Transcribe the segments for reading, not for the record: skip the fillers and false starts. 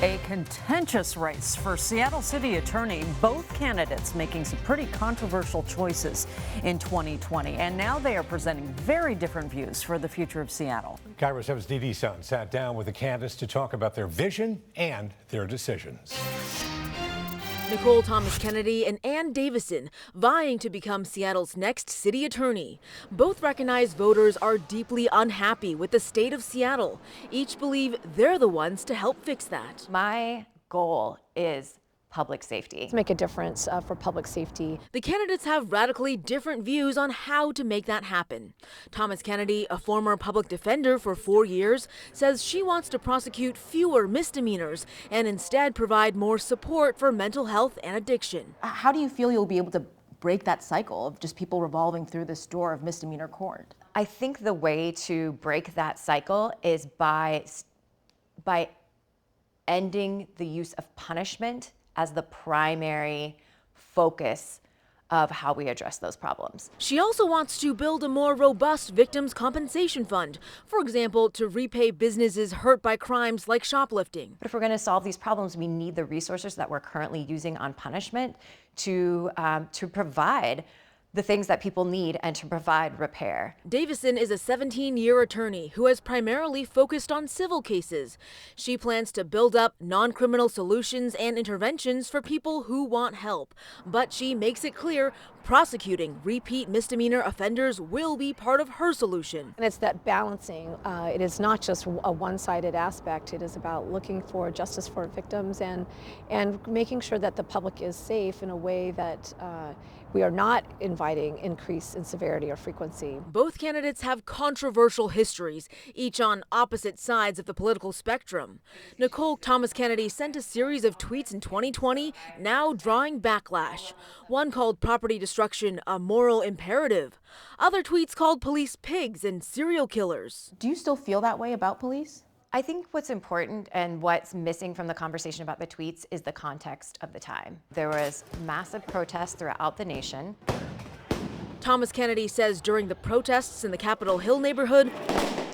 A contentious race for Seattle City Attorney, both candidates making some pretty controversial choices in 2020. And now they are presenting very different views for the future of Seattle. KIRO 7's Davison sat down with the candidates to talk about their vision and their decisions. Nicole Thomas Kennedy and Davison vying to become Seattle's next city attorney. Both recognize voters are deeply unhappy with the state of Seattle. Each believe they're the ones to help fix that. My goal is public safety. To make a difference for public safety. The candidates have radically different views on how to make that happen. Thomas Kennedy, a former public defender for 4 years, says she wants to prosecute fewer misdemeanors and instead provide more support for mental health and addiction. How do you feel you'll be able to break that cycle of just people revolving through this door of misdemeanor court? I think the way to break that cycle is by ending the use of punishment as the primary focus of how we address those problems. She also wants to build a more robust victims' compensation fund, for example, to repay businesses hurt by crimes like shoplifting. But if we're going to solve these problems, we need the resources that we're currently using on punishment to provide the things that people need and to provide repair. Davison is a 17-year attorney who has primarily focused on civil cases. She plans to build up non-criminal solutions and interventions for people who want help. But she makes it clear prosecuting repeat misdemeanor offenders will be part of her solution. And it's that balancing. It is not just a one-sided aspect. It is about looking for justice for victims and making sure that the public is safe in a way that we are not inviting increase in severity or frequency. Both candidates have controversial histories, each on opposite sides of the political spectrum. Nicole Thomas Kennedy sent a series of tweets in 2020, now drawing backlash. One called property destruction a moral imperative. Other tweets called police pigs and serial killers. Do you still feel that way about police? I think what's important and what's missing from the conversation about the tweets is the context of the time. There was massive protests throughout the nation. Thomas Kennedy says during the protests in the Capitol Hill neighborhood,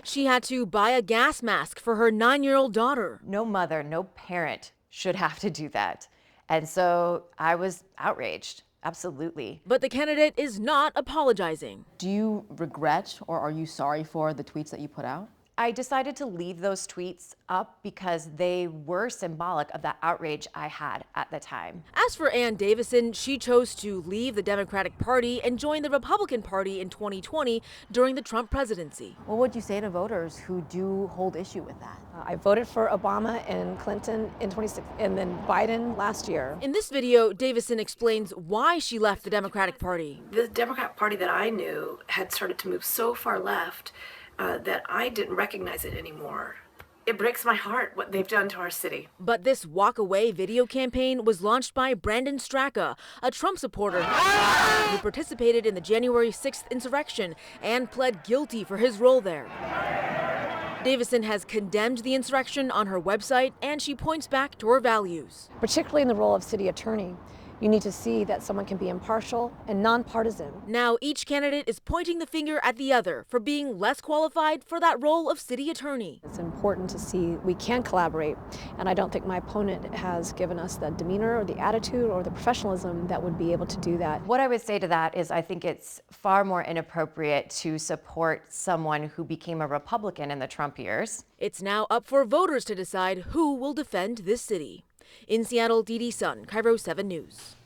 she had to buy a gas mask for her 9-year-old daughter. No mother, no parent should have to do that. And so I was outraged, absolutely. But the candidate is not apologizing. Do you regret or are you sorry for the tweets that you put out? I decided to leave those tweets up because they were symbolic of the outrage I had at the time. As for Davison, she chose to leave the Democratic Party and join the Republican Party in 2020 during the Trump presidency. What would you say to voters who do hold issue with that? I voted for Obama and Clinton in 2016 and then Biden last year. In this video, Davison explains why she left the Democratic Party. The Democratic Party that I knew had started to move so far left that I didn't recognize it anymore. It breaks my heart what they've done to our city. But this walk away video campaign was launched by Brandon Straka, a Trump supporter who participated in the January 6th insurrection and pled guilty for his role there. Davison has condemned the insurrection on her website, and she points back to her values. Particularly in the role of city attorney, you need to see that someone can be impartial and nonpartisan. Now each candidate is pointing the finger at the other for being less qualified for that role of city attorney. It's important to see we can collaborate, and I don't think my opponent has given us the demeanor or the attitude or the professionalism that would be able to do that. What I would say to that is I think it's far more inappropriate to support someone who became a Republican in the Trump years. It's now up for voters to decide who will defend this city. In Seattle, Davison, KIRO 7 News.